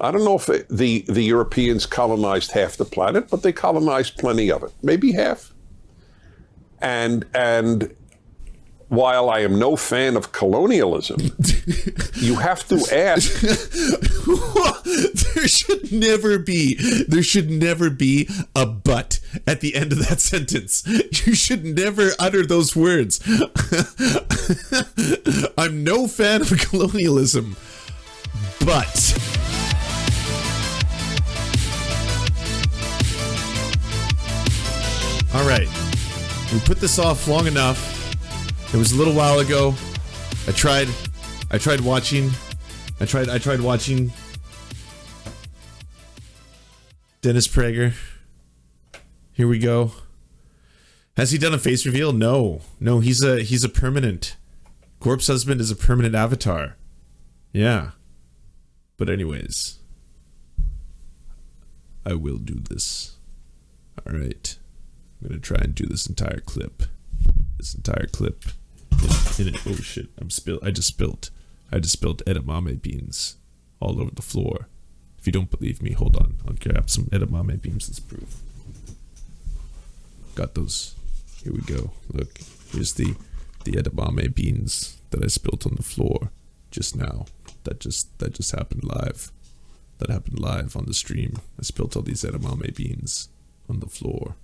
I don't know if the Europeans colonized half the planet, but they colonized plenty of it, maybe half. And while I am no fan of colonialism, you have to ask. There should never be a but at the end of that sentence. You should never utter those words. I'm no fan of colonialism, but. All right, we put this off long enough. It was a little while ago. I tried watching Dennis Prager. Here we go. Has he done a face reveal? No, he's a permanent. Corpse Husband is a permanent avatar. Yeah. But anyways, I will do this. All right. I'm going to try and do this entire clip. In it. Oh shit! I just spilled edamame beans all over the floor. If you don't believe me, hold on. I'll grab some edamame beans as proof. Got those. Here we go. Look, here's the edamame beans that I spilled on the floor just now. That just happened live. That happened live on the stream. I spilled all these edamame beans on the floor.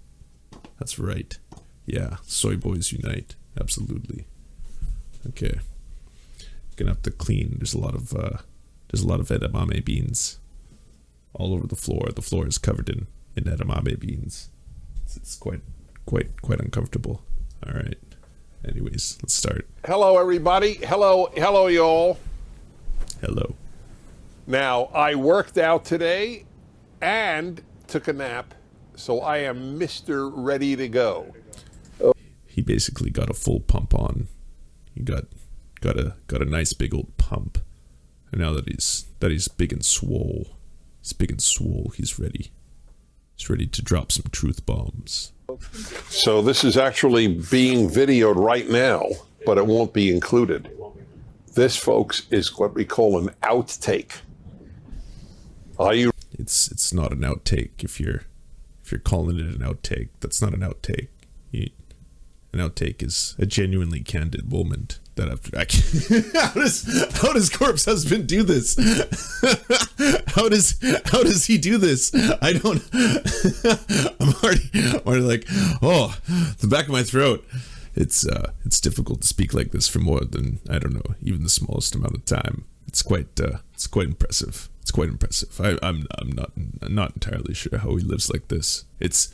That's right. Yeah, soy boys unite. Absolutely. Okay. Gonna have to clean. There's a lot of edamame beans all over the floor. The floor is covered in edamame beans. It's quite uncomfortable. All right. Anyways, let's start. Hello, everybody. Hello, y'all. Hello. Now, I worked out today and took a nap, so I am Mr. Ready to go. He basically got a full pump on. He got a nice big old pump, and now that he's big and swole, he's ready. He's ready to drop some truth bombs. So this is actually being videoed right now, but it won't be included. This, folks, is what we call an outtake. Are you? It's not an outtake if you're calling it an outtake. That's not an outtake. An outtake is a genuinely candid moment that after how does Corpse Husband do this? how does he do this? I don't. I'm already like, oh, the back of my throat. It's difficult to speak like this for more than, I don't know, even the smallest amount of time. It's quite impressive. It's quite impressive. I'm not entirely sure how he lives like this. It's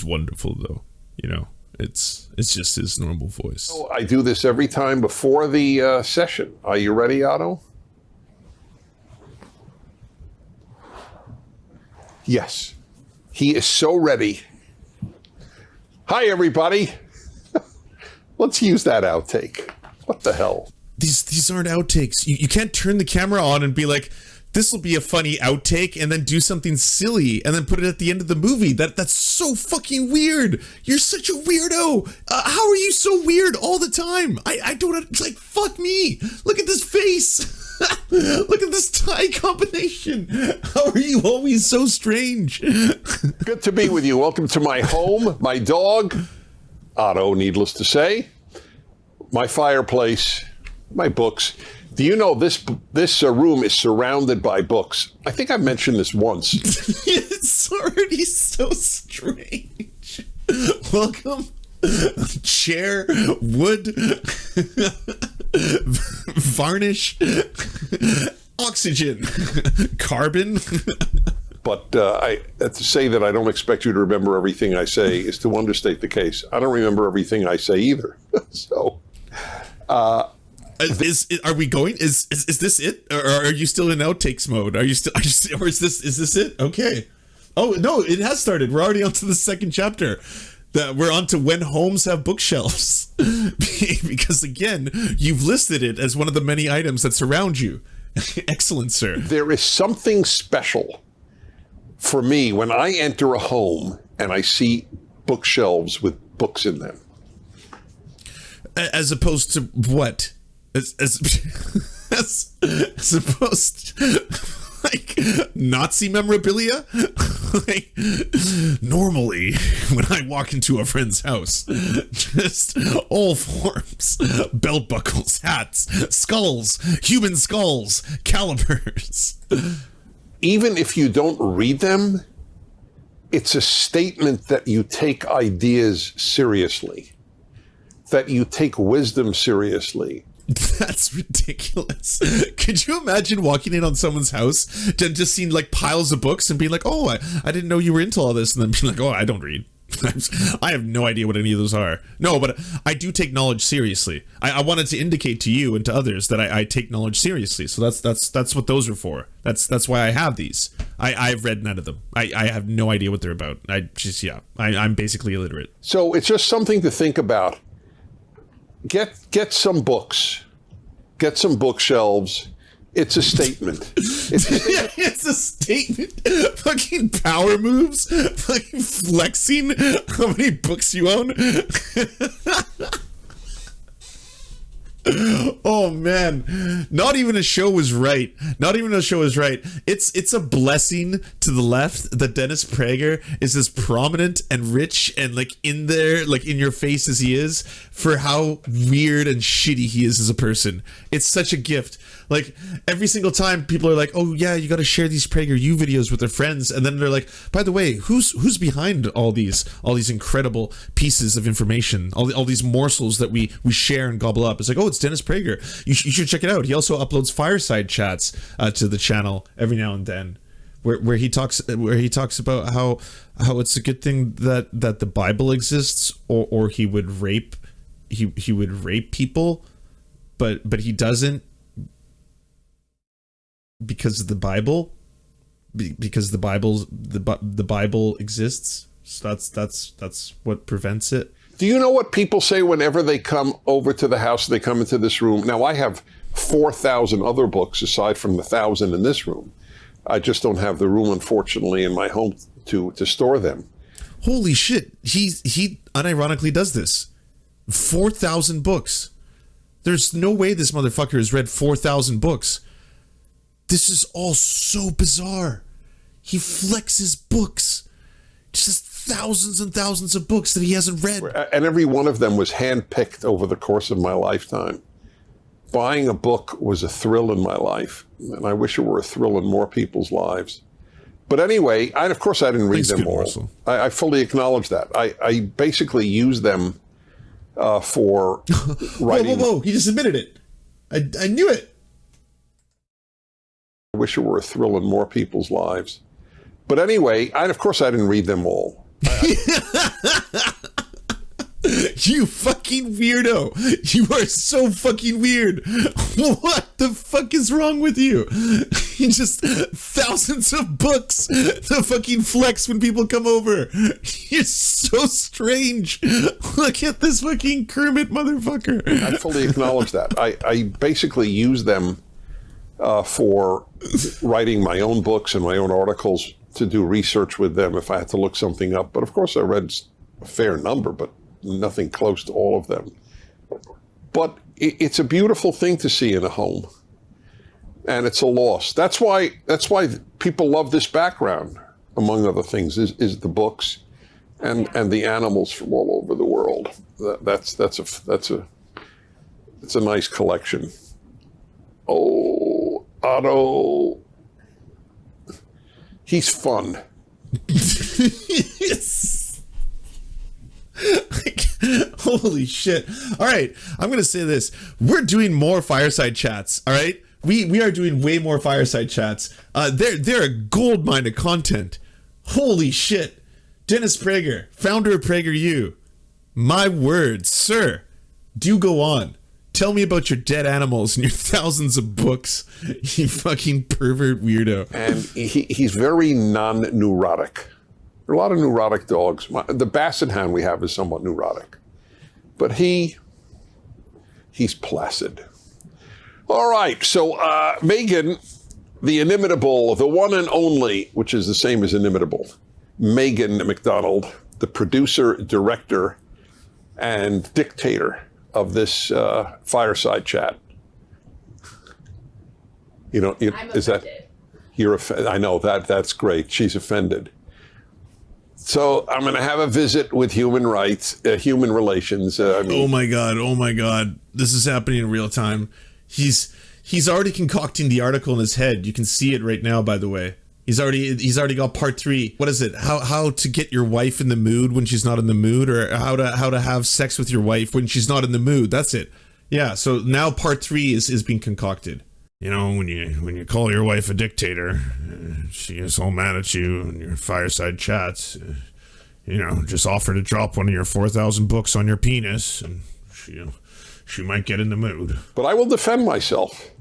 wonderful though, you know. It's just his normal voice. I do this every time before the session. Are you ready, Otto? Yes. He is so ready. Hi, everybody. Let's use that outtake. What the hell? These aren't outtakes. You can't turn the camera on and be like, this will be a funny outtake, and then do something silly and then put it at the end of the movie. That's so fucking weird. You're such a weirdo. How are you so weird all the time? I don't, like, fuck me. Look at this face. Look at this tie combination. How are you always so strange? Good to be with you. Welcome to my home, my dog, Otto, needless to say, my fireplace, my books. Do you know this room is surrounded by books? I think I mentioned this once. It's already so strange. Welcome. Chair, wood, varnish, oxygen, carbon. But to say that I don't expect you to remember everything I say is to understate the case. I don't remember everything I say either. So... are we going? Is this it, or are you still in outtakes mode? Or is this it? Okay. Oh no, it has started. We're already on to the second chapter. We're on to when homes have bookshelves, because again, you've listed it as one of the many items that surround you. Excellent, sir. There is something special for me when I enter a home and I see bookshelves with books in them. As opposed to what? As opposed like Nazi memorabilia. Like, normally when I walk into a friend's house, just all forms, belt buckles, hats, skulls, human skulls, calibers. Even if you don't read them, it's a statement that you take ideas seriously, that you take wisdom seriously. That's ridiculous. Could you imagine walking in on someone's house and just seeing like piles of books and being like, oh, I didn't know you were into all this, and then being like, oh, I don't read. I have no idea what any of those are. No, but I do take knowledge seriously. I wanted to indicate to you and to others that I take knowledge seriously. So that's what those are for. That's why I have these. I've read none of them. I have no idea what they're about. I'm basically illiterate. So it's just something to think about. Get some books. Get some bookshelves. It's a statement. It's a statement. Fucking power moves. Fucking flexing how many books you own. Oh man, not even a show was right. Not even a show is right. It's a blessing to the left that Dennis Prager is as prominent and rich and like in there, like in your face as he is, for how weird and shitty he is as a person. It's such a gift. Like every single time people are like, oh yeah, you got to share these PragerU videos with their friends, and then they're like, by the way, who's behind all these incredible pieces of information, all these morsels that we share and gobble up? It's like, oh, it's Dennis Prager. You should check it out. He also uploads fireside chats to the channel every now and then, where he talks about how it's a good thing that the Bible exists, or he would rape people, but he doesn't. Because of the Bible, because the Bible exists. So that's what prevents it. Do you know what people say whenever they come over to the house? They come into this room. Now I have 4,000 other books aside from the 1,000 in this room. I just don't have the room, unfortunately, in my home to store them. Holy shit! He unironically does this. 4,000 books. There's no way this motherfucker has read 4,000 books. This is all so bizarre. He flexes books. Just thousands and thousands of books that he hasn't read. And every one of them was handpicked over the course of my lifetime. Buying a book was a thrill in my life, and I wish it were a thrill in more people's lives. But anyway, of course I didn't read them all. I fully acknowledge that. I basically use them for writing. Whoa, he just admitted it. I knew it. I wish it were a thrill in more people's lives. But anyway, of course I didn't read them all. You fucking weirdo. You are so fucking weird. What the fuck is wrong with you? Just thousands of books to fucking flex when people come over. You're so strange. Look at this fucking Kermit motherfucker. I fully acknowledge that. I basically use them for writing my own books and my own articles, to do research with them if I had to look something up. But of course I read a fair number, but nothing close to all of them. But it's a beautiful thing to see in a home, and it's a loss. That's why people love this background, among other things, is the books and the animals from all over the world. It's a nice collection. Oh, Otto. He's fun. Yes. Holy shit. All right, I'm going to say this. We're doing more fireside chats, all right? We are doing way more fireside chats. They're a gold mine of content. Holy shit. Dennis Prager, founder of PragerU. My word, sir. Do go on. Tell me about your dead animals and your thousands of books, you fucking pervert weirdo. And he's very non-neurotic. There are a lot of neurotic dogs. The Basset Hound we have is somewhat neurotic. But he's placid. All right, so Megan, the inimitable, the one and only, which is the same as inimitable, Megan McDonald, the producer, director, and dictator of this fireside chat. I'm offended. I know that's great. She's offended. So I'm going to have a visit with human rights, human relations. Oh my God. This is happening in real time. He's already concocting the article in his head. You can see it right now, by the way. He's already got part 3. What is it? How to get your wife in the mood when she's not in the mood, or how to have sex with your wife when she's not in the mood. That's it. Yeah. So now part 3 is being concocted. You know, when you call your wife a dictator, she gets all mad at you in your fireside chats. You know, just offer to drop one of your 4,000 books on your penis, and she might get in the mood. But I will defend myself.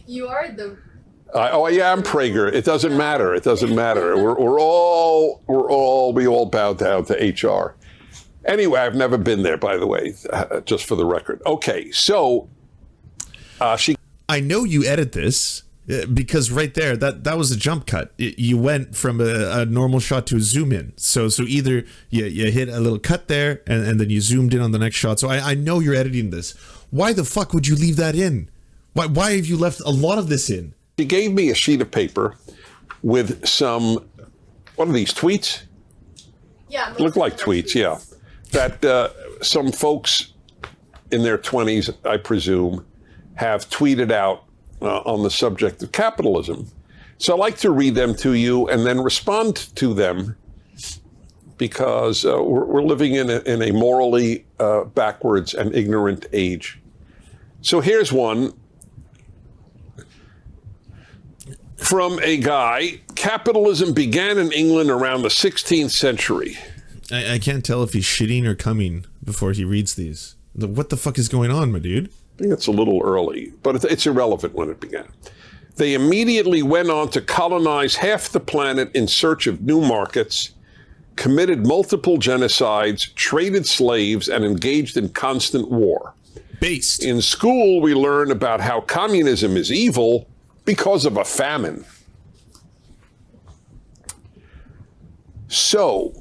You are the. I'm Prager. It doesn't matter. It doesn't matter. We all bow down to HR. Anyway, I've never been there, by the way, just for the record. Okay, so. I know you edit this because right there, that was a jump cut. You went from a normal shot to a zoom in. So either you hit a little cut there and then you zoomed in on the next shot. So I know you're editing this. Why the fuck would you leave that in? Why have you left a lot of this in? She gave me a sheet of paper with some, what are these, tweets? Yeah. Look like tweets, yeah. That some folks in their 20s, I presume, have tweeted out on the subject of capitalism. So I'd like to read them to you and then respond to them, because we're living in a morally backwards and ignorant age. So here's one from a guy. Capitalism began in England around the 16th century. I can't tell if he's shitting or coming before he reads these. What the fuck is going on, my dude? I think it's a little early, but it's irrelevant when it began. They immediately went on to colonize half the planet in search of new markets, committed multiple genocides, traded slaves, and engaged in constant war. Based. In school, we learn about how communism is evil because of a famine. So.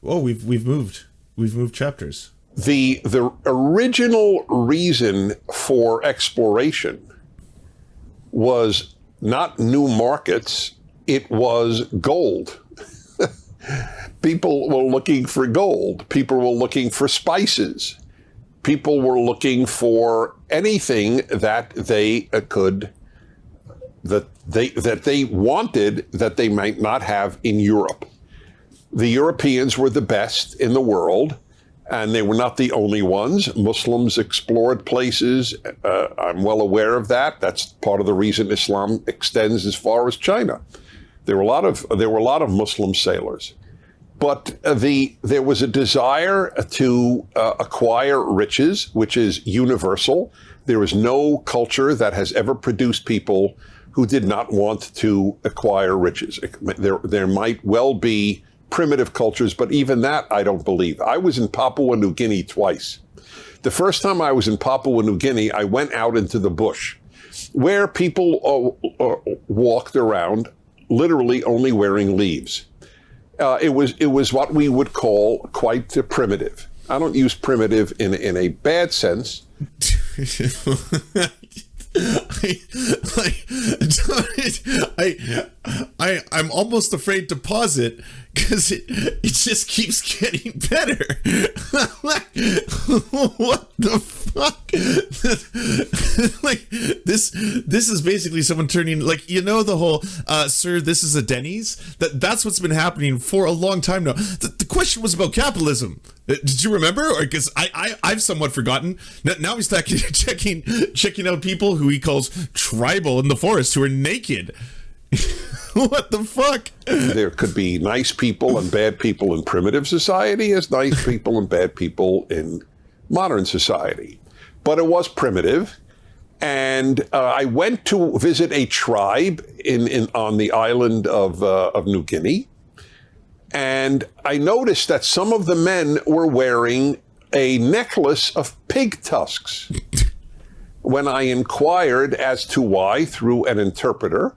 Oh, we've moved chapters. The original reason for exploration was not new markets, it was gold. People were looking for gold. People were looking for spices. People were looking for anything that they they wanted that they might not have in Europe. The Europeans were the best in the world. And they were not the only ones. Muslims explored places. I'm well aware of that. That's part of the reason Islam extends as far as China. There were a lot of Muslim sailors, but there was a desire to acquire riches, which is universal. There is no culture that has ever produced people who did not want to acquire riches. There might well be primitive cultures, but even that I don't believe. I was in Papua New Guinea twice. The first time I was in Papua New Guinea, I went out into the bush where people walked around literally only wearing leaves. It was what we would call quite primitive. I don't use primitive in a bad sense. I'm almost afraid to pause it because it just keeps getting better. What the fuck? Like this is basically someone turning, like, you know, the whole sir, this is a Denny's. That's what's been happening for a long time now. The question was about capitalism. Did you remember? Or because I've somewhat forgotten. Now he's checking out people who he calls tribal in the forest who are naked. What the fuck? There could be nice people and bad people in primitive society as nice people and bad people in modern society. But it was primitive. And I went to visit a tribe on the island of New Guinea. And I noticed that some of the men were wearing a necklace of pig tusks. When I inquired as to why through an interpreter,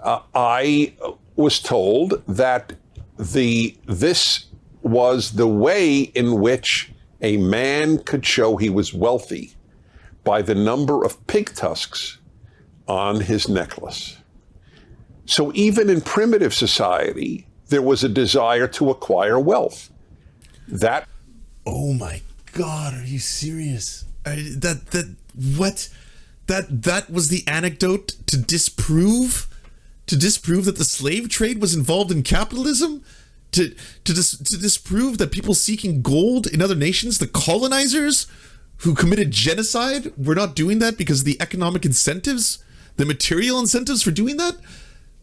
I was told that this was the way in which a man could show he was wealthy by the number of pig tusks on his necklace. So even in primitive society, there was a desire to acquire wealth. That Oh my God, are you serious? That was the anecdote to disprove that the slave trade was involved in capitalism? To disprove that people seeking gold in other nations, the colonizers who committed genocide, were not doing that because of the economic incentives, the material incentives for doing that?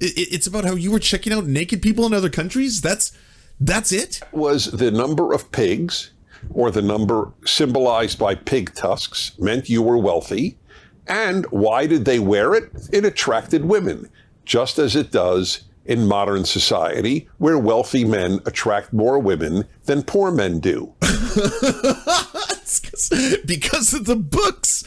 It's about how you were checking out naked people in other countries? That's it? was the number of pigs, or the number symbolized by pig tusks, meant you were wealthy. And why did they wear it? It attracted women, just as it does in modern society, where wealthy men attract more women than poor men do. Because of the books.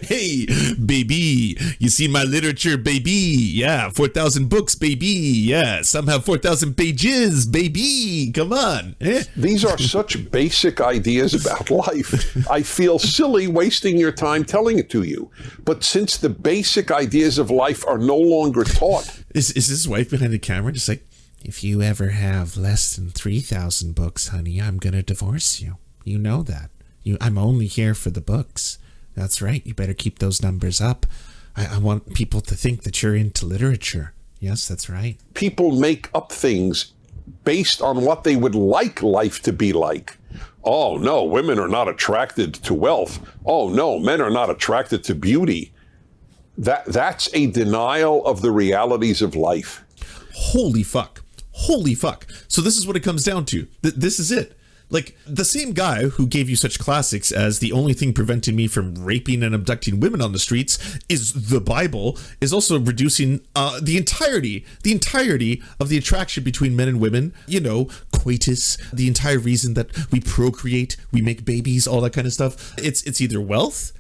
Hey, baby, you see my literature, baby? Yeah, 4,000 books, baby. Yeah, some have 4,000 pages, baby. Come on. These are such basic ideas about life. I feel silly wasting your time telling it to you. But since the basic ideas of life are no longer taught. Is his wife behind the camera just like, if you ever have less than 3,000 books, honey, I'm going to divorce you. You know that. I'm only here for the books. That's right. You better keep those numbers up. I want people to think that you're into literature. Yes, that's right. People make up things based on what they would like life to be like. Oh, no, women are not attracted to wealth. Oh, no, men are not attracted to beauty. That's a denial of the realities of life. Holy fuck. Holy fuck. So this is what it comes down to. This is it. Like, the same guy who gave you such classics as the only thing preventing me from raping and abducting women on the streets is the Bible, is also reducing the entirety of the attraction between men and women, you know, coitus, the entire reason that we procreate, we make babies, all that kind of stuff. It's either wealth,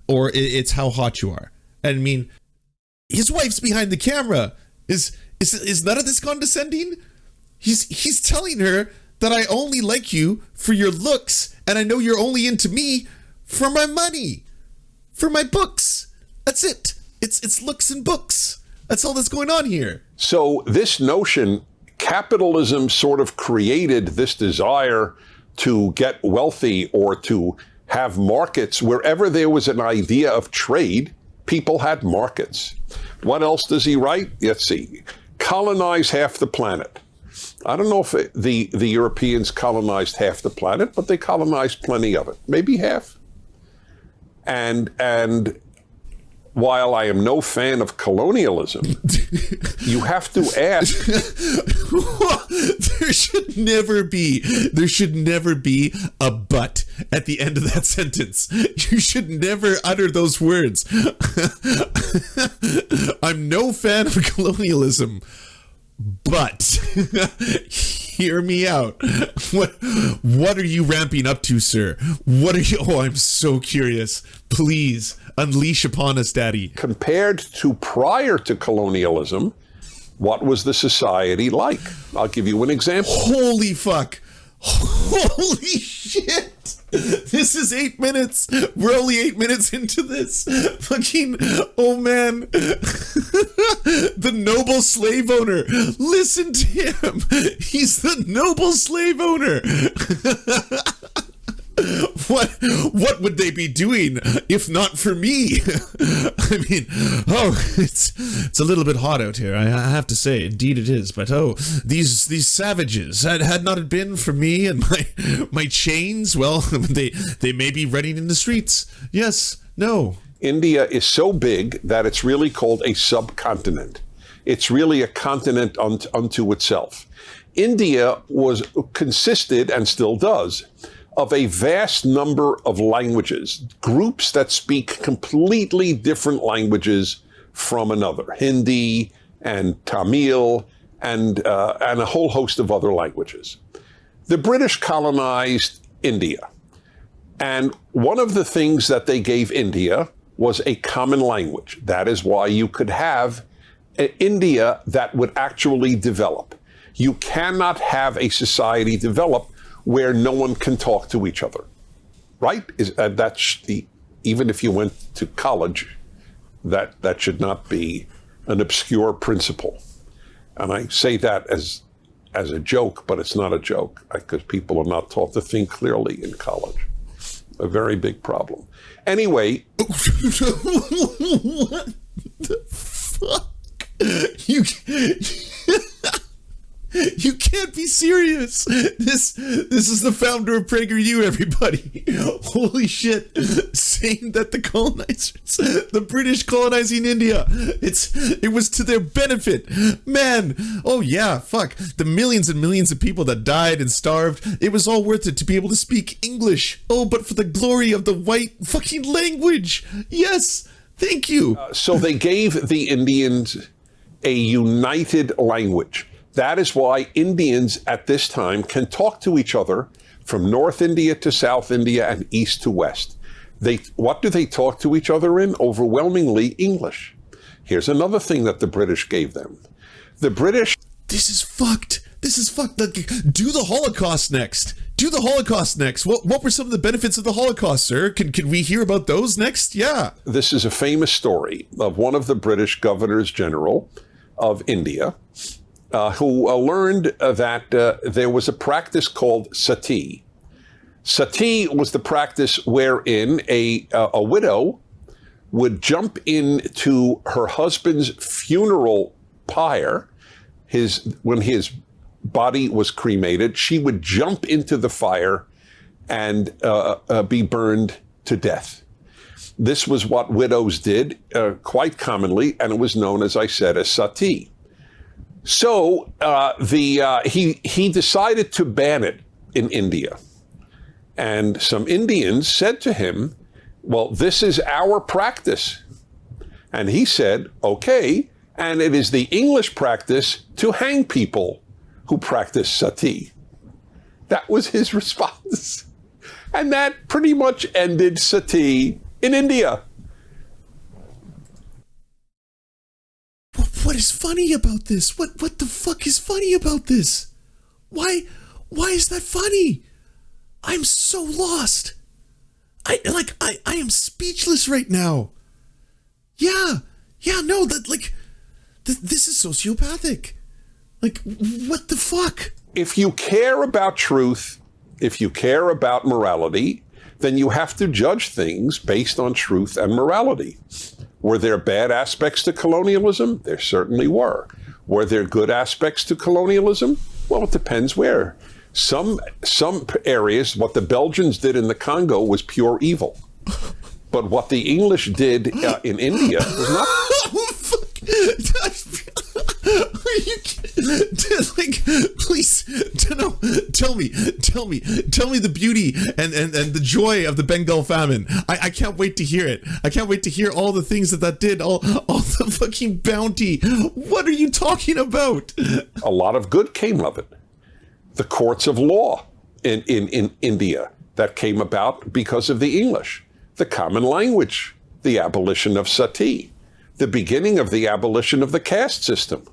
or it's how hot you are. And I mean, his wife's behind the camera. Is none of this condescending? He's telling her that I only like you for your looks, and I know you're only into me for my money, for my books. That's it. It's looks and books. That's all that's going on here. So this notion, capitalism sort of created this desire to get wealthy or to have markets. Wherever there was an idea of trade, people had markets. What else does he write? Let's see. Colonize half the planet. I don't know if the Europeans colonized half the planet, but they colonized plenty of it, maybe half. And while I am no fan of colonialism, you have to ask. There should never be a but at the end of that sentence. You should never utter those words. I'm no fan of colonialism. But hear me out. What are you ramping up to, sir? What are you? Oh, I'm so curious. Please unleash upon us, Daddy. Compared to prior to colonialism, what was the society like? I'll give you an example. Holy fuck. Holy shit. This is 8 minutes. We're only 8 minutes into this. Fucking, oh man. The noble slave owner. Listen to him. He's the noble slave owner. What would they be doing if not for me? I mean, it's a little bit hot out here. I have to say, indeed it is. But these savages, had not it been for me and my chains, well, they may be running in the streets. Yes, no. India is so big that it's really called a subcontinent. It's really a continent unto itself. India consisted, and still does, of a vast number of languages, groups that speak completely different languages from another, Hindi and Tamil and a whole host of other languages. The British colonized India, and one of the things that they gave India was a common language. That is why you could have an India that would actually develop. You cannot have a society develop where no one can talk to each other, right? That's even if you went to college, that should not be an obscure principle. And I say that as a joke, but it's not a joke, because people are not taught to think clearly in college. A very big problem. Anyway. What the fuck? You can't be serious. This is the founder of PragerU, everybody. Holy shit. Saying that the colonizers, the British colonizing India, it was to their benefit. Man, oh yeah, fuck. The millions and millions of people that died and starved, it was all worth it to be able to speak English. Oh, but for the glory of the white fucking language. Yes, thank you. So they gave the Indians a united language. That is why Indians at this time can talk to each other from North India to South India and East to West. What do they talk to each other in? Overwhelmingly English. Here's another thing that the British gave them. The British... This is fucked. This is fucked. Like, do the Holocaust next. Do the Holocaust next. What were some of the benefits of the Holocaust, sir? Can we hear about those next? Yeah. This is a famous story of one of the British governors general of India, who learned that there was a practice called sati. Sati was the practice wherein a widow would jump into her husband's funeral pyre. When his body was cremated, she would jump into the fire and be burned to death. This was what widows did quite commonly, and it was known, as I said, as sati. So he decided to ban it in India. And some Indians said to him, well, this is our practice. And he said, okay, and it is the English practice to hang people who practice sati. That was his response. And that pretty much ended sati in India. What is funny about this? What the fuck is funny about this? Why is that funny? I'm so lost. I am speechless right now. Yeah, no, this is sociopathic. Like, what the fuck? If you care about truth, if you care about morality, then you have to judge things based on truth and morality. Were there bad aspects to colonialism? There certainly were. Were there good aspects to colonialism? Well, it depends where. Some areas, what the Belgians did in the Congo was pure evil. But what the English did in India was not. Please, tell me the beauty and the joy of the Bengal famine. I can't wait to hear it. I can't wait to hear all the things that did, all the fucking bounty. What are you talking about? A lot of good came of it. The courts of law in India that came about because of the English. The common language, the abolition of sati, the beginning of the abolition of the caste system.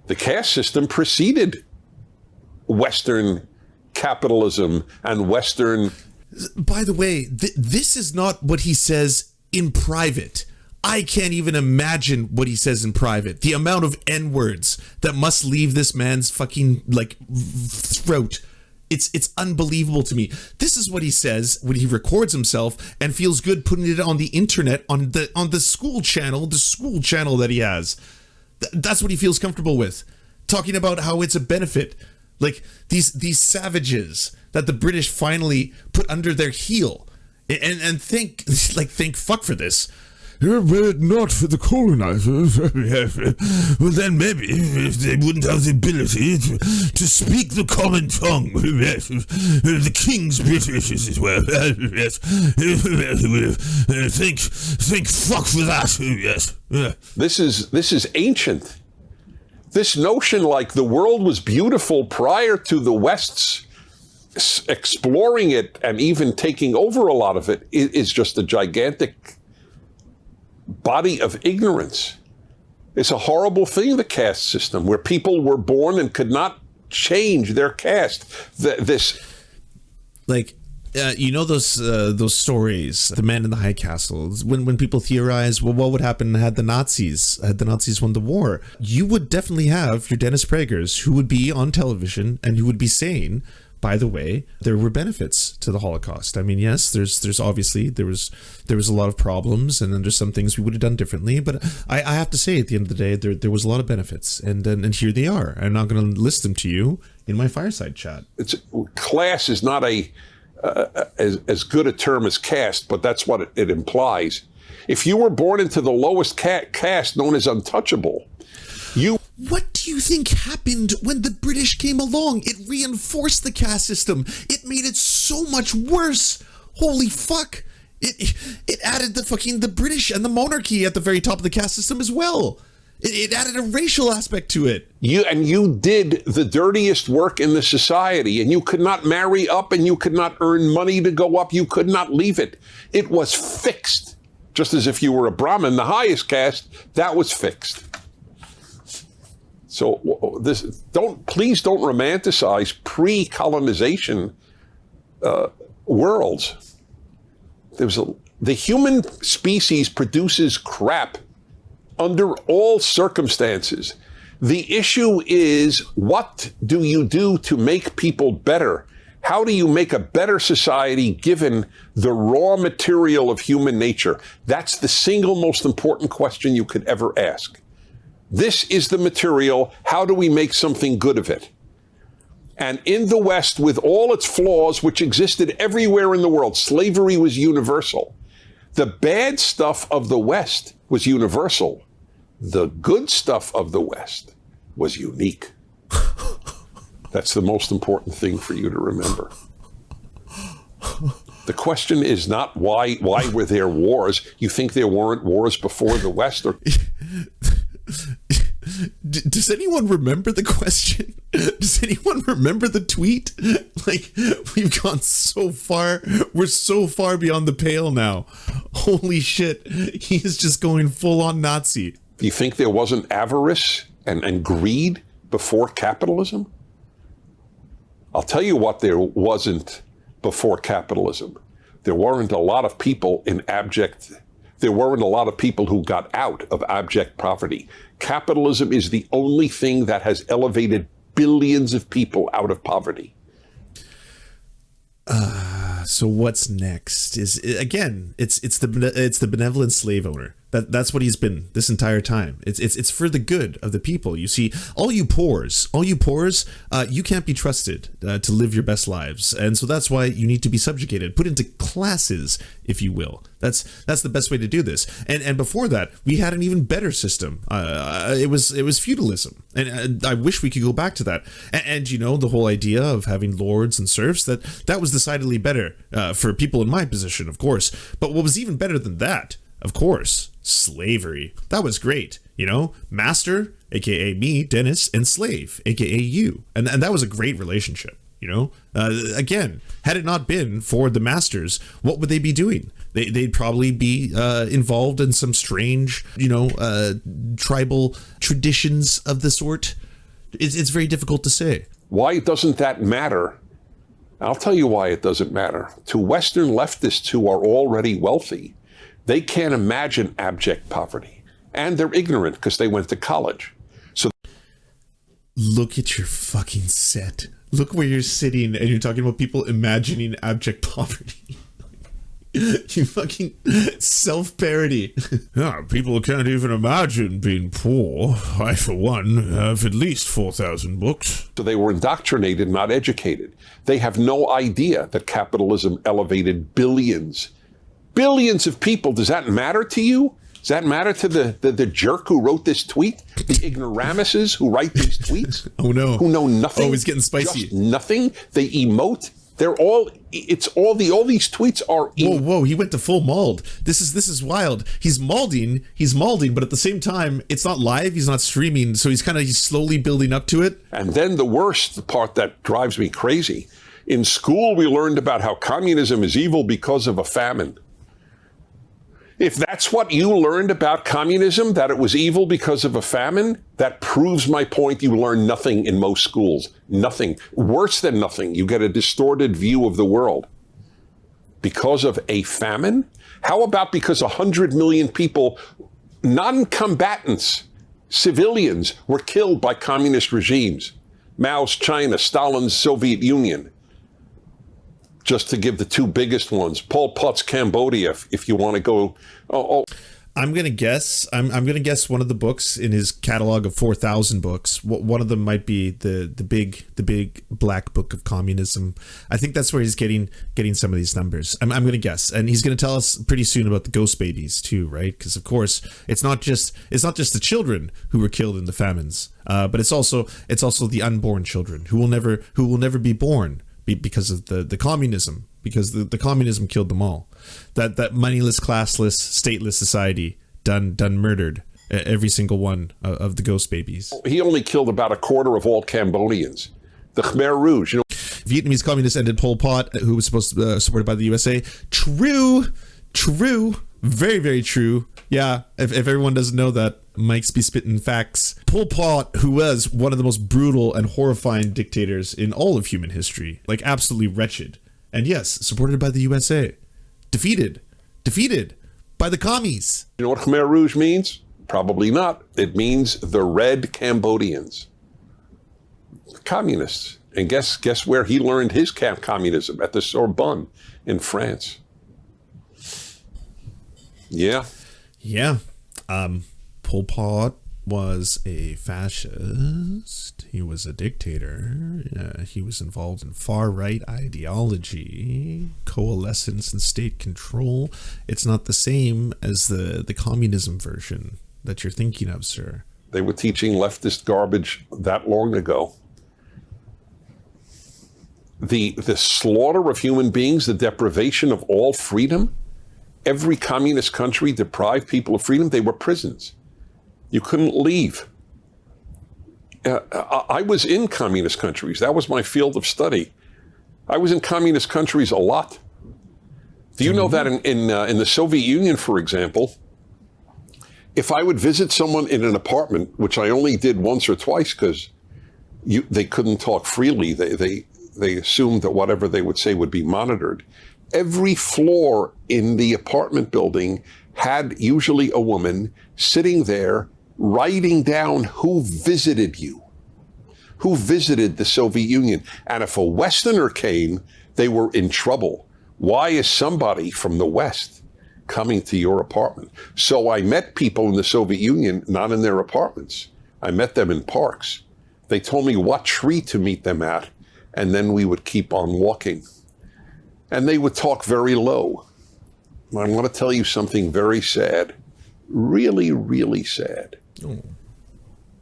The caste system preceded Western capitalism and Western... By the way, this is not what he says in private. I can't even imagine what he says in private. The amount of N-words that must leave this man's fucking, throat. It's unbelievable to me. This is what he says when he records himself and feels good putting it on the internet, on the school channel that he has. That's what he feels comfortable with. Talking about how it's a benefit. Like these savages that the British finally put under their heel. And think fuck for this. But not for the colonizers. Well, then maybe if they wouldn't have the ability to speak the common tongue. The king's British as well. Yes. Think fuck for that. Yes. This is ancient. This notion like the world was beautiful prior to the West's exploring it and even taking over a lot of it is just a gigantic body of ignorance. It's a horrible thing, the caste system, where people were born and could not change their caste. You know those stories, the man in the high castle. When people theorize, well, what would happen had the Nazis won the war? You would definitely have your Dennis Pragers who would be on television and who would be saying, by the way, there were benefits to the Holocaust. I mean, yes, there's obviously there was a lot of problems, and then there's some things we would have done differently. But I have to say, at the end of the day, there was a lot of benefits, and here they are. I'm not going to list them to you in my fireside chat. Class is not as good a term as caste, but that's what it implies. If you were born into the lowest caste known as untouchable, What do you think happened when the British came along? It reinforced the caste system. It made it so much worse. Holy fuck. It added the British and the monarchy at the very top of the caste system as well. It added a racial aspect to it. You did the dirtiest work in the society, and you could not marry up, and you could not earn money to go up. You could not leave it. It was fixed. Just as if you were a Brahmin, the highest caste, that was fixed. So please don't romanticize pre-colonization worlds. The human species produces crap under all circumstances. The issue is, what do you do to make people better? How do you make a better society given the raw material of human nature? That's the single most important question you could ever ask. This is the material. How do we make something good of it? And in the West, with all its flaws, which existed everywhere in the world, slavery was universal. The bad stuff of the West was universal. The good stuff of the West was unique. That's the most important thing for you to remember. The question is not why were there wars? You think there weren't wars before the West? Or Does anyone remember the question? Does anyone remember the tweet? Like, we've gone so far. We're so far beyond the pale now. Holy shit. He is just going full on Nazi. Do you think there wasn't avarice and greed before capitalism? I'll tell you what there wasn't before capitalism. There weren't a lot of people there weren't a lot of people who got out of abject poverty. Capitalism is the only thing that has elevated billions of people out of poverty. So what's next? It's the benevolent slave owner. That's what he's been this entire time. It's for the good of the people. You see, all you poors, you can't be trusted to live your best lives, and so that's why you need to be subjugated, put into classes, if you will. That's the best way to do this. And before that, we had an even better system. It was feudalism, and I wish we could go back to that. And you know, the whole idea of having lords and serfs, that was decidedly better for people in my position, of course. But what was even better than that, of course, slavery. That was great. You know, master, aka me, Dennis, and slave, aka you. And that was a great relationship. You know, again, had it not been for the masters, what would they be doing? They'd probably be involved in some strange, tribal traditions of the sort. It's very difficult to say. Why doesn't that matter? I'll tell you why it doesn't matter. To Western leftists who are already wealthy, they can't imagine abject poverty. And they're ignorant because they went to college. So look at your fucking set. Look where you're sitting and you're talking about people imagining abject poverty. You fucking self-parody. Yeah, people can't even imagine being poor. I, for one, have at least 4,000 books. So they were indoctrinated, not educated. They have no idea that capitalism elevated billions of people. Does that matter to you? Does that matter to the jerk who wrote this tweet? The ignoramuses who write these tweets? Oh no. Who know nothing? Oh, he's getting spicy. Just nothing. They emote. All these tweets are. Whoa, he went to full mauled. This is wild. He's maulding, but at the same time, it's not live, he's not streaming, so he's slowly building up to it. And then the worst part that drives me crazy. In school, we learned about how communism is evil because of a famine. If that's what you learned about communism, that it was evil because of a famine, that proves my point. You learn nothing in most schools. Nothing. Worse than nothing. You get a distorted view of the world. because of a famine? How about because 100 million people, non-combatants, civilians, were killed by communist regimes? Mao's China, Stalin's Soviet Union. Just to give the two biggest ones. Pol Pot's Cambodia, if you want to go. I'm gonna guess. I'm gonna guess one of the books in his catalog of 4,000 books. One of them might be the big black book of communism. I think that's where he's getting some of these numbers. I'm gonna guess, and he's gonna tell us pretty soon about the ghost babies too, right? Because of course it's not just the children who were killed in the famines, but it's also the unborn children who will never be born because of the communism. Because the communism killed them all. That moneyless, classless, stateless society done murdered every single one of the ghost babies. He only killed about a quarter of all Cambodians. The Khmer Rouge, Vietnamese communists ended Pol Pot, who was supposed to supported by the USA. True, very, very true. Yeah, if everyone doesn't know that, Mike's be spitting facts. Pol Pot, who was one of the most brutal and horrifying dictators in all of human history, like absolutely wretched. And yes, supported by the USA. Defeated by the commies. You know what Khmer Rouge means? Probably not. It means the Red Cambodians. The communists. And guess where he learned his communism? At the Sorbonne in France. Yeah. Yeah. Pol Pot was a fascist. He was a dictator. He was involved in far-right ideology, coalescence, and state control. It's not the same as the communism version that you're thinking of, sir. They were teaching leftist garbage that long ago. The slaughter of human beings, the deprivation of all freedom. Every communist country deprived people of freedom. They were prisons. You couldn't leave. I was in communist countries. That was my field of study. I was in communist countries a lot. Do you know that in the Soviet Union, for example, if I would visit someone in an apartment, which I only did once or twice because they couldn't talk freely, they assumed that whatever they would say would be monitored. Every floor in the apartment building had usually a woman sitting there writing down who visited you, who visited the Soviet Union. And if a Westerner came, they were in trouble. Why is somebody from the West coming to your apartment? So I met people in the Soviet Union, not in their apartments. I met them in parks. They told me what tree to meet them at, and then we would keep on walking. And they would talk very low. I want to tell you something very sad. Really, really sad. Oh.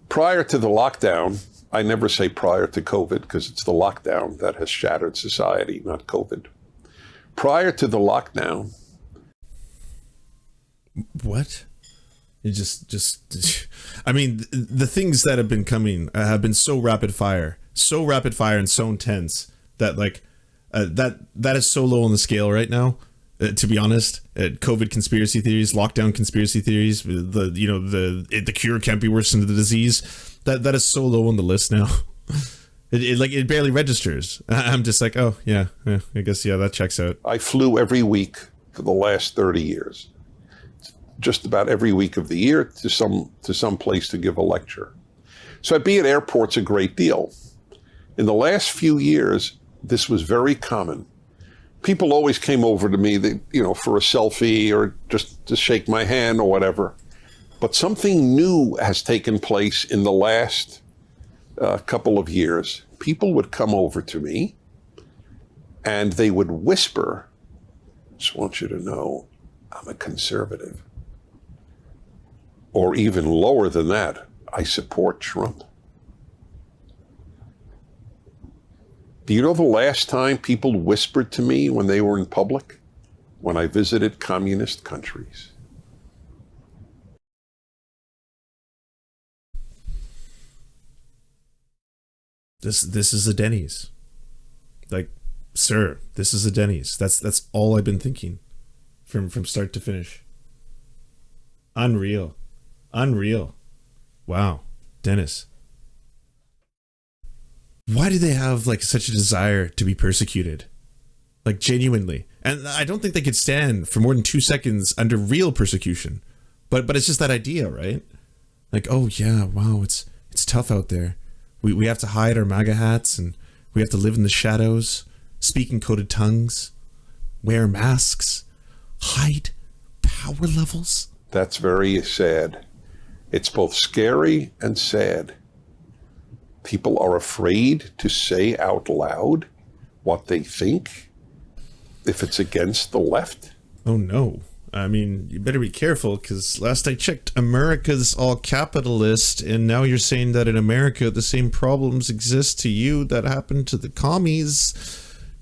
Prior to the lockdown, I never say prior to COVID because it's the lockdown that has shattered society, not COVID. Prior to the lockdown. What? You just I mean, the things that have been coming have been so rapid fire and so intense that like that is so low on the scale right now. To be honest, COVID conspiracy theories, lockdown conspiracy theories, the cure can't be worse than the disease. That is so low on the list now. It barely registers. I'm just like, oh yeah, I guess that checks out. I flew every week for the last 30 years, just about every week of the year to some place to give a lecture. So I'd be at airports a great deal. In the last few years, this was very common. People always came over to me, for a selfie or just to shake my hand or whatever. But something new has taken place in the last couple of years. People would come over to me and they would whisper, just want you to know, I'm a conservative. Or even lower than that, I support Trump. Do you know the last time people whispered to me when they were in public? When I visited communist countries. This is a Denny's. Like, sir, this is a Denny's. That's all I've been thinking from start to finish. Unreal. Wow. Dennis. Why do they have like such a desire to be persecuted? Like genuinely. And I don't think they could stand for more than 2 seconds under real persecution. But it's just that idea, right? Like, oh yeah, wow, it's tough out there. We have to hide our MAGA hats, and we have to live in the shadows, speak in coded tongues, wear masks, hide power levels. That's very sad. It's both scary and sad. People are afraid to say out loud what they think if it's against the left. Oh no. I mean, you better be careful, because last I checked, America's all capitalist, and now you're saying that in America the same problems exist to you that happened to the commies.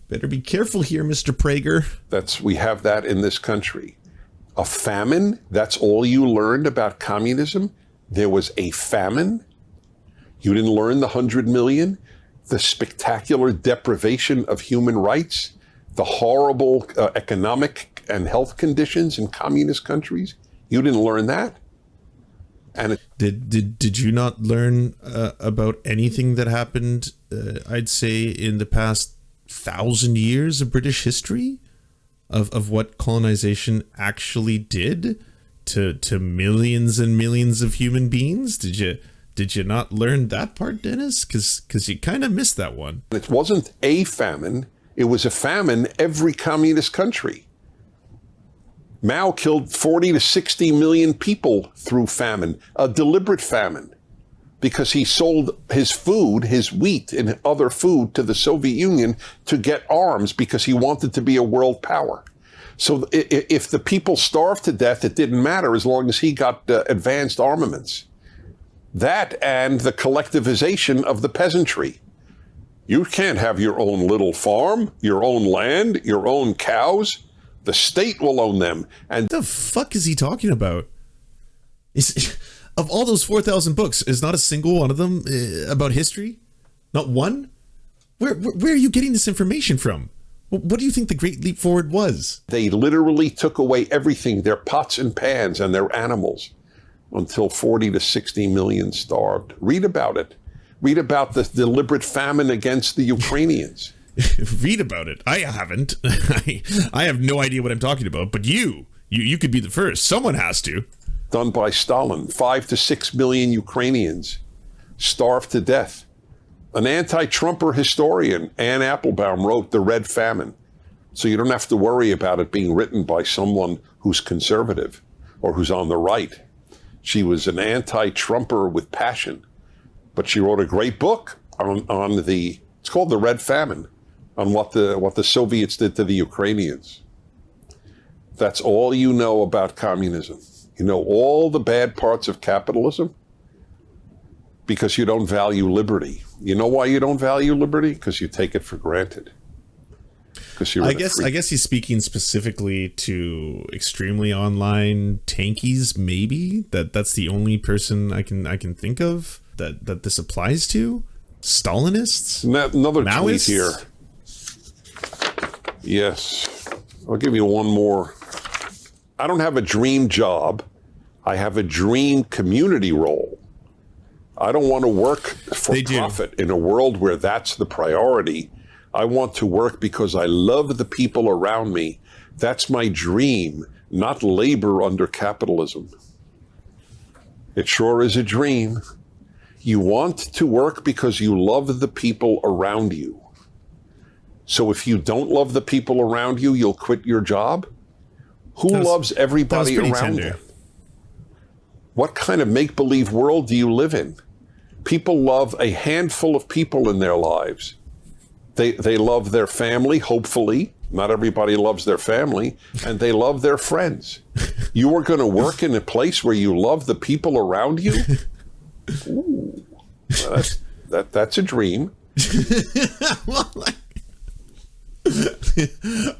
Better be careful here, Mr. Prager. We have that in this country. A famine, that's all you learned about communism? There was a famine? You didn't learn the 100 million? The spectacular deprivation of human rights? The horrible economic and health conditions in communist countries? You didn't learn that? And did you not learn about anything that happened, I'd say, in the past 1,000 years of British history? Of what colonization actually did to millions and millions of human beings? Did you not learn that part, Dennis? Because you kind of missed that one. It wasn't a famine. It was a famine every communist country. Mao killed 40 to 60 million people through famine, a deliberate famine, because he sold his food, his wheat and other food to the Soviet Union to get arms because he wanted to be a world power. So if the people starved to death, it didn't matter as long as he got advanced armaments. That and the collectivization of the peasantry. You can't have your own little farm, your own land, your own cows. The state will own them. And what the fuck is he talking about? Of all those 4,000 books, is not a single one of them about history? Not one? Where are you getting this information from? What do you think the Great Leap Forward was? They literally took away everything, their pots and pans and their animals, until 40 to 60 million starved. Read about it. Read about the deliberate famine against the Ukrainians. Read about it. I haven't. I have no idea what I'm talking about, but you could be the first. Someone has to. Done by Stalin. 5 to 6 million Ukrainians starved to death. An anti-Trumper historian, Ann Applebaum, wrote The Red Famine. So you don't have to worry about it being written by someone who's conservative or who's on the right. She was an anti-Trumper with passion. But she wrote a great book it's called The Red Famine, on what the Soviets did to the Ukrainians. That's all you know about communism. You know all the bad parts of capitalism because you don't value liberty. You know why you don't value liberty? Because you take it for granted. I guess he's speaking specifically to extremely online tankies. Maybe that's the only person I can think of that this applies to. Stalinists. Another Maoists? tweet here. Yes, I'll give you one more. I don't have a dream job. I have a dream community role. I don't want to work for profit in a world where that's the priority. I want to work because I love the people around me. That's my dream, not labor under capitalism. It sure is a dream. You want to work because you love the people around you. So if you don't love the people around you, you'll quit your job? Who loves everybody around them? What kind of make-believe world do you live in? People love a handful of people in their lives. They love their family, hopefully. Not everybody loves their family. And they love their friends. You are going to work in a place where you love the people around you? Ooh, that's a dream.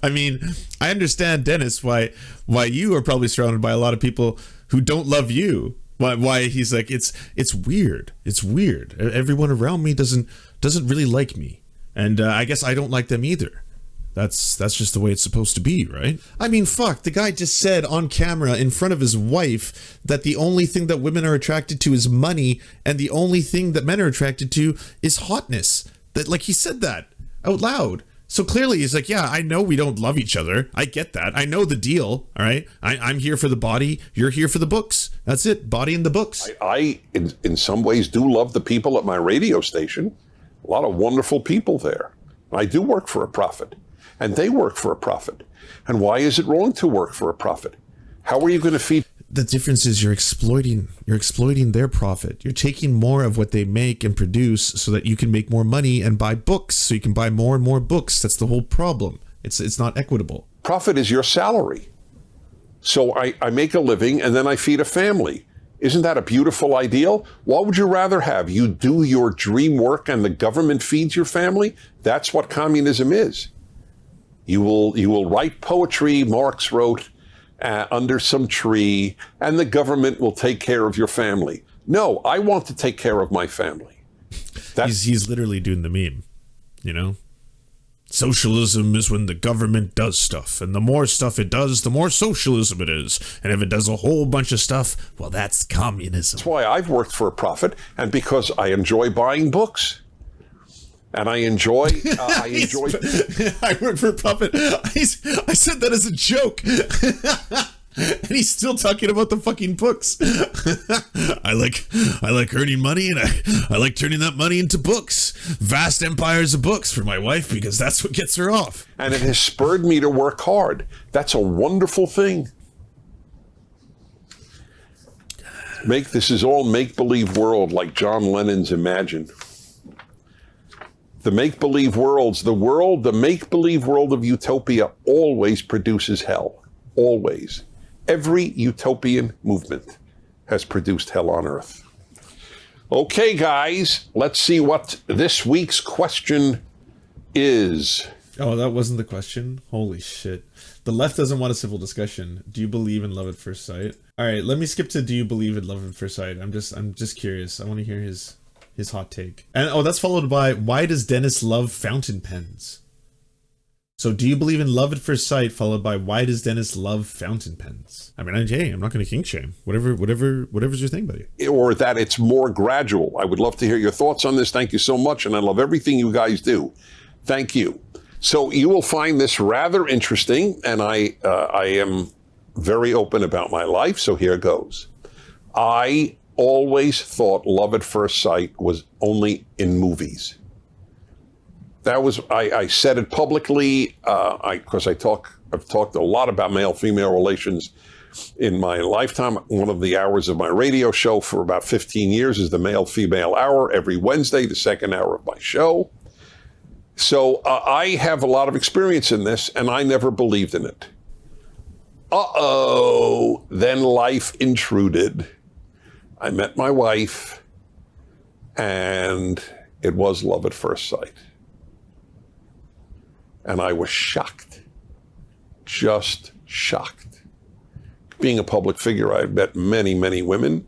I mean, I understand, Dennis, why you are probably surrounded by a lot of people who don't love you. Why he's like, it's weird. It's weird. Everyone around me doesn't really like me, and I guess I don't like them either. That's just the way it's supposed to be, right? I mean, fuck, the guy just said on camera in front of his wife that the only thing that women are attracted to is money, and the only thing that men are attracted to is hotness. That, like, he said that out loud. So clearly he's like, yeah, I know we don't love each other. I get that. I know the deal. All right. I'm here for the body. You're here for the books. That's it. Body and the books. I in some ways, do love the people at my radio station. A lot of wonderful people there. I do work for a profit, and they work for a profit. And why is it wrong to work for a profit? How are you going to feed? The difference is you're exploiting their profit. You're taking more of what they make and produce so that you can make more money and buy books, so you can buy more and more books. That's the whole problem. It's not equitable. Profit is your salary. So I make a living and then I feed a family. Isn't that a beautiful ideal? What would you rather have? You do your dream work and the government feeds your family? That's what communism is. You will write poetry, Marx wrote, under some tree, and the government will take care of your family. No, I want to take care of my family. He's literally doing the meme, you know? Socialism is when the government does stuff, and the more stuff it does, the more socialism it is. And if it does a whole bunch of stuff, well, that's communism. That's why I've worked for a profit, and because I enjoy buying books. And I enjoy. I work for a profit. I said that as a joke. And he's still talking about the fucking books. I like earning money, and I like turning that money into books. Vast empires of books for my wife, because that's what gets her off. And it has spurred me to work hard. That's a wonderful thing. This is all make-believe world, like John Lennon's Imagine. The make-believe worlds, the make-believe world of utopia always produces hell. Always. Every utopian movement has produced hell on earth. Okay, guys, let's see what this week's question is. Oh, that wasn't the question? Holy shit. The left doesn't want a civil discussion. Do you believe in love at first sight? All right, let me skip to do you believe in love at first sight? I'm just curious. I want to hear his hot take. And that's followed by, why does Dennis love fountain pens? So do you believe in love at first sight, followed by, why does Dennis love fountain pens? I mean, hey, I'm not going to kink shame. Whatever's your thing, buddy. Or that it's more gradual. I would love to hear your thoughts on this. Thank you so much. And I love everything you guys do. Thank you. So you will find this rather interesting. And I am very open about my life. So here goes. I always thought love at first sight was only in movies. That was, I said it publicly, because I've talked a lot about male-female relations in my lifetime. One of the hours of my radio show for about 15 years is the male-female hour every Wednesday, the second hour of my show. So I have a lot of experience in this, and I never believed in it. Then life intruded. I met my wife, and it was love at first sight. And I was shocked, just shocked. Being a public figure, I've met many, many women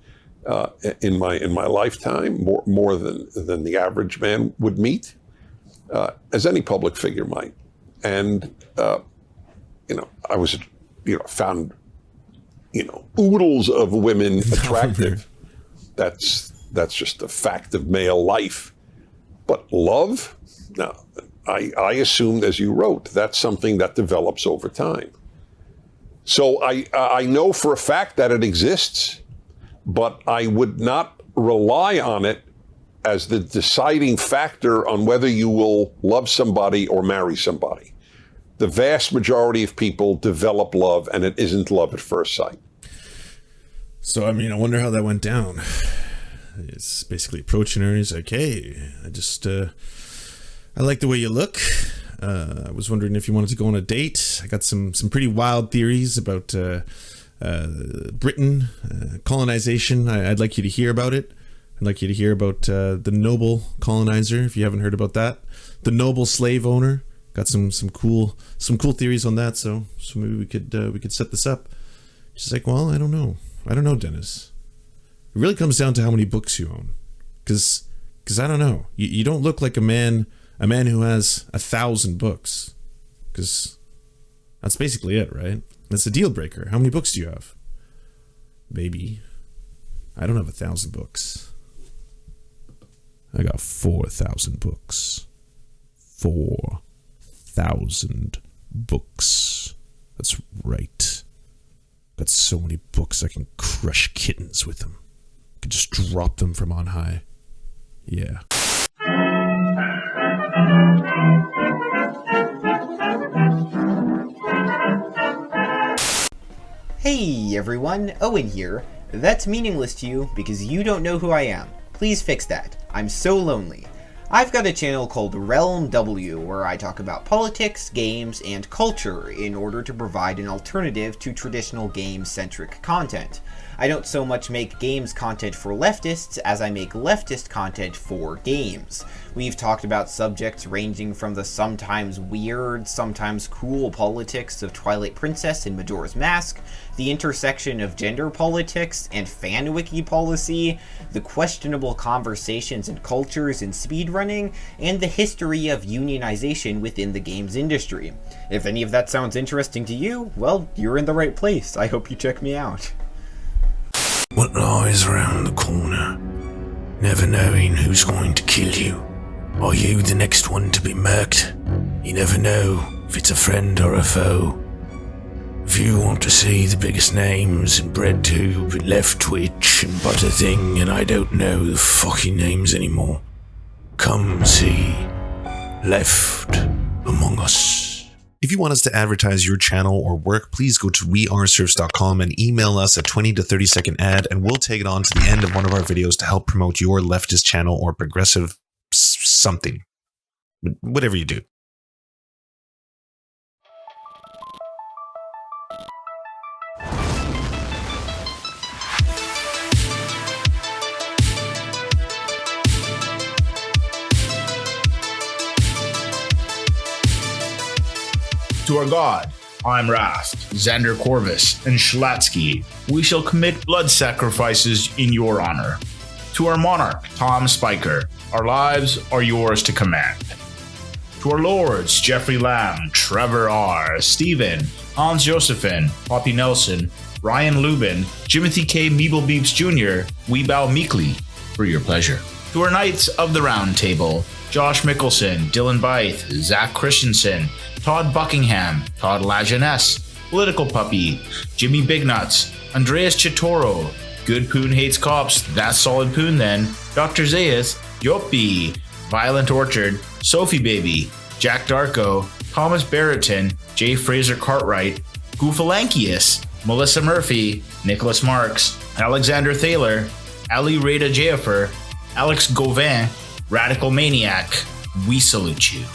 in my lifetime, more than the average man would meet, as any public figure might. And I was, found, oodles of women attractive. That's just a fact of male life. But love, no. I assumed, as you wrote, that's something that develops over time. So I know for a fact that it exists, but I would not rely on it as the deciding factor on whether you will love somebody or marry somebody. The vast majority of people develop love, and it isn't love at first sight. So, I mean, I wonder how that went down. It's basically approaching her, and he's like, hey, I like the way you look. I was wondering if you wanted to go on a date. I got some pretty wild theories about Britain, colonization. I'd like you to hear about it. I'd like you to hear about the noble colonizer, if you haven't heard about that. The noble slave owner. Got some cool theories on that. So maybe we could set this up. She's like, well, I don't know, Dennis. It really comes down to how many books you own, because I don't know. You don't look like a man who has 1,000 books, because that's basically it, right? That's a deal breaker. How many books do you have? Baby, I don't have 1,000 books. I got 4,000 books. 4,000. 1,000 books. That's right. Got so many books I can crush kittens with them. I can just drop them from on high. Yeah. Hey everyone, Owen here. That's meaningless to you because you don't know who I am. Please fix that. I'm so lonely. I've got a channel called Realm W where I talk about politics, games, and culture in order to provide an alternative to traditional game-centric content. I don't so much make games content for leftists as I make leftist content for games. We've talked about subjects ranging from the sometimes weird, sometimes cool politics of Twilight Princess and Majora's Mask, the intersection of gender politics and fan wiki policy, the questionable conversations and cultures in speedrunning, and the history of unionization within the games industry. If any of that sounds interesting to you, well, you're in the right place. I hope you check me out. What lies around the corner? Never knowing who's going to kill you. Are you the next one to be murked? You never know if it's a friend or a foe. If you want to see the biggest names in BreadTube and Left Twitch and Butterthing and I don't know the fucking names anymore, come see Left Among Us. If you want us to advertise your channel or work, please go to weareserfs.com and email us a 20 to 30 second ad, and we'll take it on to the end of one of our videos to help promote your leftist channel or progressive something. Whatever you do. To our God, I'm Rast, Xander Corvus, and Schlatsky, we shall commit blood sacrifices in your honor. To our monarch, Tom Spiker, our lives are yours to command. To our lords, Jeffrey Lamb, Trevor R., Stephen, Hans Josephine, Poppy Nelson, Ryan Lubin, Jimothy K. Meeblebeeps Jr., we bow meekly for your pleasure. To our knights of the round table, Josh Mickelson, Dylan Bythe, Zach Christensen, Todd Buckingham, Todd Lajeunesse, Political Puppy, Jimmy Bignuts, Andreas Chitoro, Good Poon Hates Cops, That's Solid Poon Then, Dr. Zayas, Yoppy, Violent Orchard, Sophie Baby, Jack Darko, Thomas Barretton, J. Fraser Cartwright, Goofalankius, Melissa Murphy, Nicholas Marks, Alexander Thaler, Ali Rada Jaffer, Alex Gauvin, Radical Maniac, we salute you.